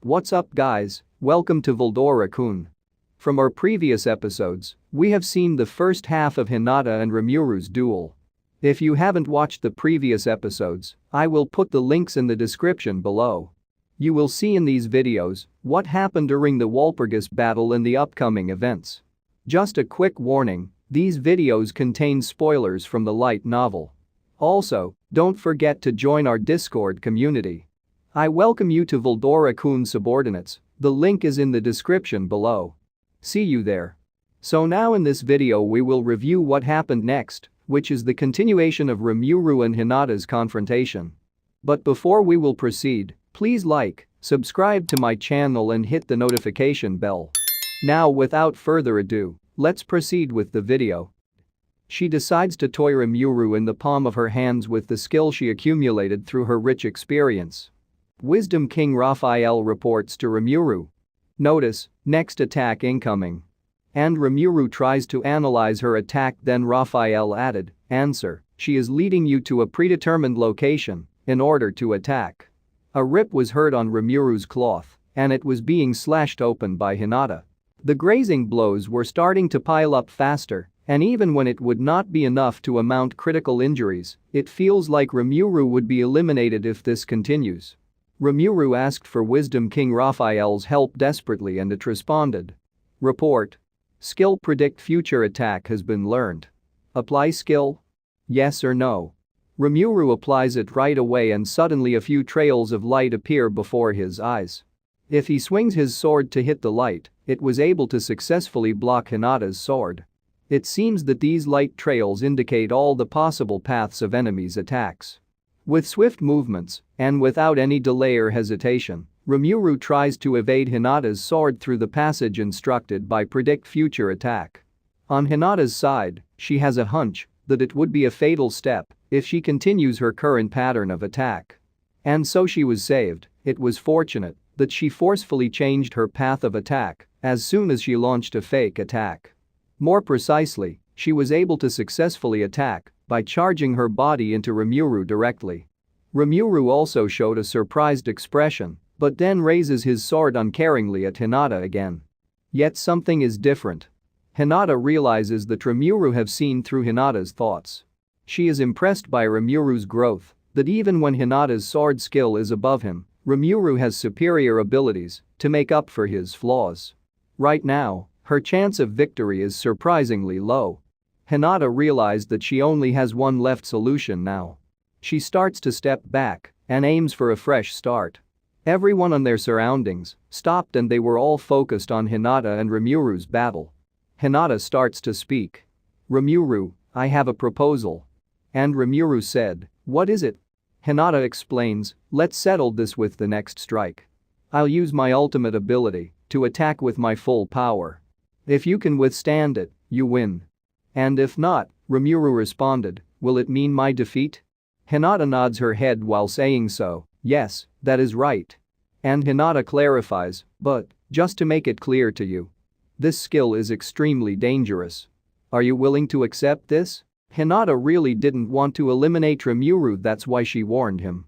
What's up guys, welcome to Veldora-kun. From our previous episodes, we have seen the first half of Hinata and Rimuru's duel. If you haven't watched the previous episodes, I will put the links in the description below. You will see in these videos what happened during the Walpurgis battle and the upcoming events. Just a quick warning, these videos contain spoilers from the light novel. Also, don't forget to join our Discord community. I welcome you to Veldora-kun subordinates, the link is in the description below. See you there. So now in this video we will review what happened next, which is the continuation of Rimuru and Hinata's confrontation. But before we will proceed, please like, subscribe to my channel and hit the notification bell. Now without further ado, let's proceed with the video. She decides to toy Rimuru in the palm of her hands with the skill she accumulated through her rich experience. Wisdom King Raphael reports to Rimuru. Notice, next attack incoming. And Rimuru tries to analyze her attack, then Raphael added, answer, she is leading you to a predetermined location in order to attack. A rip was heard on Rimuru's cloth, and it was being slashed open by Hinata. The grazing blows were starting to pile up faster, and even when it would not be enough to amount critical injuries, it feels like Rimuru would be eliminated if this continues. Rimuru asked for Wisdom King Raphael's help desperately and it responded. Report. Skill predict future attack has been learned. Apply skill? Yes or no? Rimuru applies it right away and suddenly a few trails of light appear before his eyes. If he swings his sword to hit the light, it was able to successfully block Hinata's sword. It seems that these light trails indicate all the possible paths of enemies' attacks. With swift movements, and without any delay or hesitation, Rimuru tries to evade Hinata's sword through the passage instructed by Predict Future Attack. On Hinata's side, she has a hunch that it would be a fatal step if she continues her current pattern of attack. And so she was saved. It was fortunate that she forcefully changed her path of attack as soon as she launched a fake attack. More precisely, she was able to successfully attack by charging her body into Rimuru directly. Rimuru also showed a surprised expression, but then raises his sword uncaringly at Hinata again. Yet something is different. Hinata realizes that Rimuru have seen through Hinata's thoughts. She is impressed by Rimuru's growth, that even when Hinata's sword skill is above him, Rimuru has superior abilities to make up for his flaws. Right now, her chance of victory is surprisingly low. Hinata realized that she only has one left solution now. She starts to step back and aims for a fresh start. Everyone on their surroundings stopped and they were all focused on Hinata and Rimuru's battle. Hinata starts to speak. Rimuru, I have a proposal. And Rimuru said, what is it? Hinata explains, let's settle this with the next strike. I'll use my ultimate ability to attack with my full power. If you can withstand it, you win. And if not, Rimuru responded, will it mean my defeat? Hinata nods her head while saying so, yes, that is right. And Hinata clarifies, but, just to make it clear to you. This skill is extremely dangerous. Are you willing to accept this? Hinata really didn't want to eliminate Rimuru, that's why she warned him.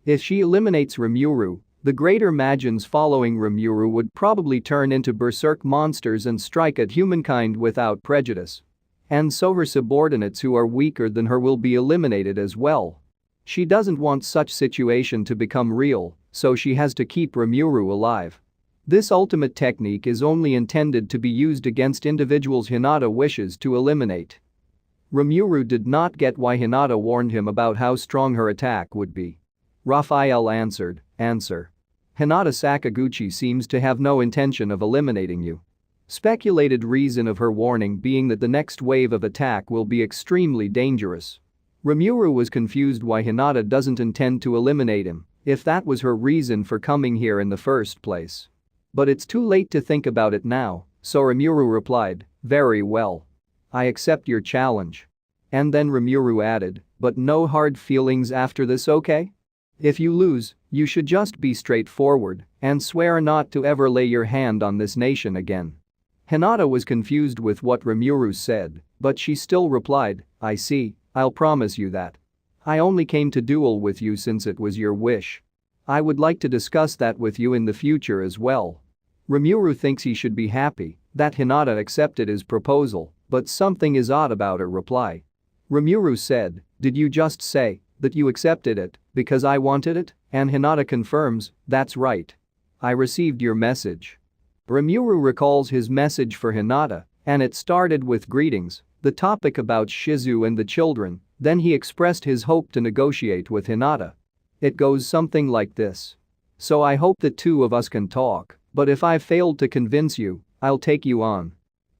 If she eliminates Rimuru, the greater magians following Rimuru would probably turn into berserk monsters and strike at humankind without prejudice. And so her subordinates who are weaker than her will be eliminated as well. She doesn't want such situation to become real, so she has to keep Rimuru alive. This ultimate technique is only intended to be used against individuals Hinata wishes to eliminate. Rimuru did not get why Hinata warned him about how strong her attack would be. Raphael answered, answer. Hinata Sakaguchi seems to have no intention of eliminating you. Speculated reason of her warning being that the next wave of attack will be extremely dangerous. Rimuru was confused why Hinata doesn't intend to eliminate him, if that was her reason for coming here in the first place. But it's too late to think about it now, so Rimuru replied, very well. I accept your challenge. And then Rimuru added, but no hard feelings after this, okay? If you lose, you should just be straightforward and swear not to ever lay your hand on this nation again. Hinata was confused with what Rimuru said, but she still replied, I see, I'll promise you that. I only came to duel with you since it was your wish. I would like to discuss that with you in the future as well. Rimuru thinks he should be happy that Hinata accepted his proposal, but something is odd about her reply. Rimuru said, "Did you just say that you accepted it because I wanted it?" And Hinata confirms, "That's right. I received your message." Rimuru recalls his message for Hinata, and it started with greetings, the topic about Shizu and the children, then he expressed his hope to negotiate with Hinata. It goes something like this. "So I hope the two of us can talk, but if I failed to convince you, I'll take you on.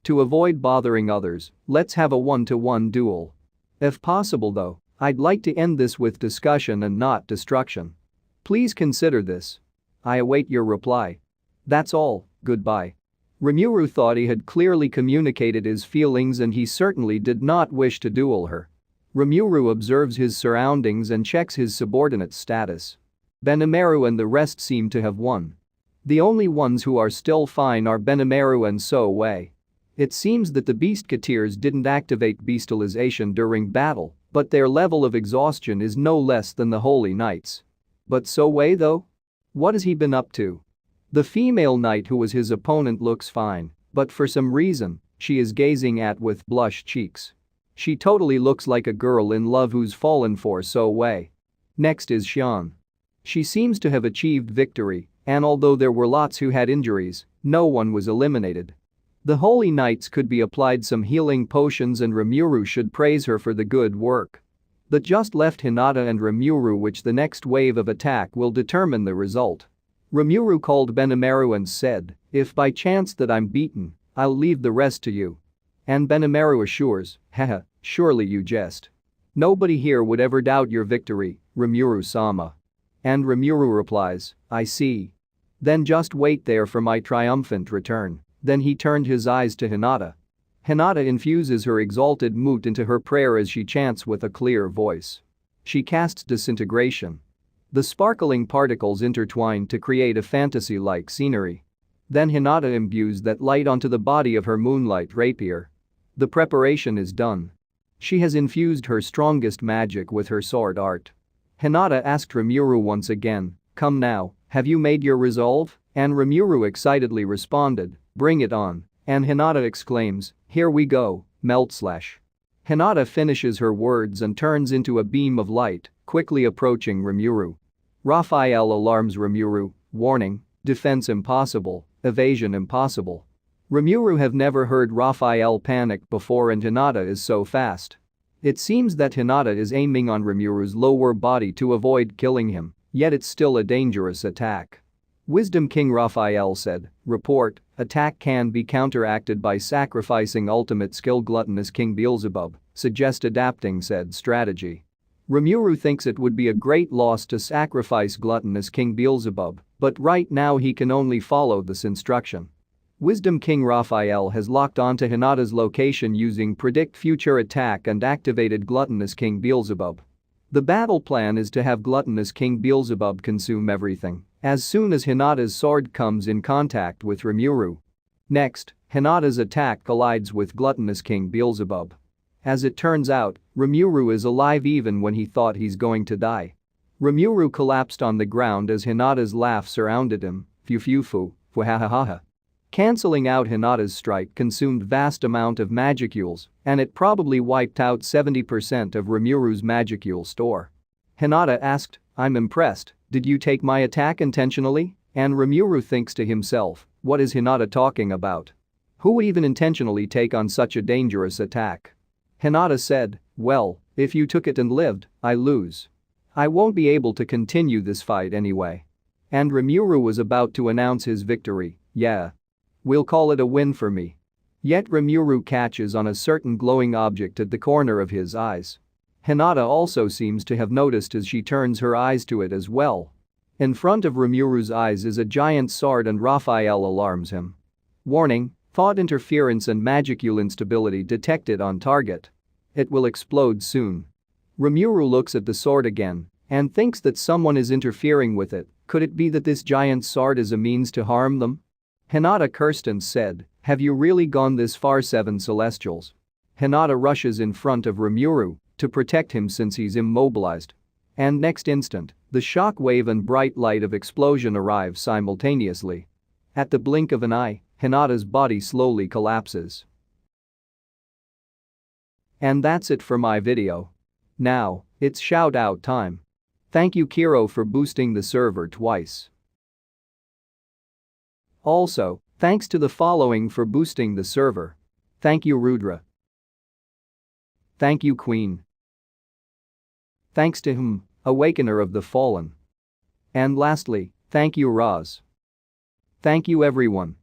To avoid bothering others, let's have a one-to-one duel. If possible though, I'd like to end this with discussion and not destruction. Please consider this. I await your reply. That's all, goodbye." Rimuru thought he had clearly communicated his feelings and he certainly did not wish to duel her. Rimuru observes his surroundings and checks his subordinate status. Benimaru and the rest seem to have won. The only ones who are still fine are Benimaru and Soe. It seems that the Beastketeers didn't activate bestialization during battle, but their level of exhaustion is no less than the Holy Knights. But Soe though? What has he been up to? The female knight who was his opponent looks fine, but for some reason, she is gazing at with blushed cheeks. She totally looks like a girl in love who's fallen for Soe. Next is Xian. She seems to have achieved victory, and although there were lots who had injuries, no one was eliminated. The Holy Knights could be applied some healing potions and Rimuru should praise her for the good work. The just left Hinata and Rimuru, which the next wave of attack will determine the result. Rimuru called Benimaru and said, "If by chance that I'm beaten, I'll leave the rest to you." And Benimaru assures, "Haha, surely you jest. Nobody here would ever doubt your victory, Rimuru-sama." And Rimuru replies, "I see. Then just wait there for my triumphant return." Then he turned his eyes to Hinata. Hinata infuses her exalted mood into her prayer as she chants with a clear voice. She casts disintegration. The sparkling particles intertwine to create a fantasy-like scenery. Then Hinata imbues that light onto the body of her moonlight rapier. The preparation is done. She has infused her strongest magic with her sword art. Hinata asked Rimuru once again, "Come now, have you made your resolve?" And Rimuru excitedly responded, "Bring it on." And Hinata exclaims, "Here we go, melt slash." Hinata finishes her words and turns into a beam of light, quickly approaching Rimuru. Raphael alarms Rimuru, warning, "Defense impossible, evasion impossible." Rimuru have never heard Raphael panic before and Hinata is so fast. It seems that Hinata is aiming on Rimuru's lower body to avoid killing him, yet it's still a dangerous attack. Wisdom King Raphael said, "Report, attack can be counteracted by sacrificing ultimate skill." Gluttonous King Beelzebub, suggest adapting said strategy. Rimuru thinks it would be a great loss to sacrifice Gluttonous King Beelzebub, but right now he can only follow this instruction. Wisdom King Raphael has locked onto Hinata's location using Predict Future Attack and activated Gluttonous King Beelzebub. The battle plan is to have Gluttonous King Beelzebub consume everything as soon as Hinata's sword comes in contact with Rimuru. Next, Hinata's attack collides with Gluttonous King Beelzebub. As it turns out, Rimuru is alive even when he thought he's going to die. Rimuru collapsed on the ground as Hinata's laugh surrounded him, "Fu-fu-fu, fu-ha-ha-ha-ha." Cancelling out Hinata's strike consumed vast amount of magicules, and it probably wiped out 70% of Rimuru's magicule store. Hinata asked, "I'm impressed, did you take my attack intentionally?" And Rimuru thinks to himself, what is Hinata talking about? Who would even intentionally take on such a dangerous attack? Hinata said, "Well, if you took it and lived, I lose. I won't be able to continue this fight anyway." And Rimuru was about to announce his victory, "Yeah. We'll call it a win for me." Yet Rimuru catches on a certain glowing object at the corner of his eyes. Hinata also seems to have noticed as she turns her eyes to it as well. In front of Rimuru's eyes is a giant sword and Raphael alarms him. Warning, thought interference and magicule instability detected on target. It will explode soon. Rimuru looks at the sword again and thinks that someone is interfering with it. Could it be that this giant sword is a means to harm them? Hinata cursed and said, "Have you really gone this far, Seven Celestials?" Hinata rushes in front of Rimuru to protect him since he's immobilized. And next instant, The shock wave and bright light of explosion arrive simultaneously. At the blink of an eye, Hinata's body slowly collapses. And that's it for my video. Now, it's shout out time. Thank you Kiro for boosting the server twice. Also, thanks to the following for boosting the server. Thank you Rudra. Thank you Queen. Thanks to him, Awakener of the Fallen. And lastly, thank you Roz. Thank you everyone.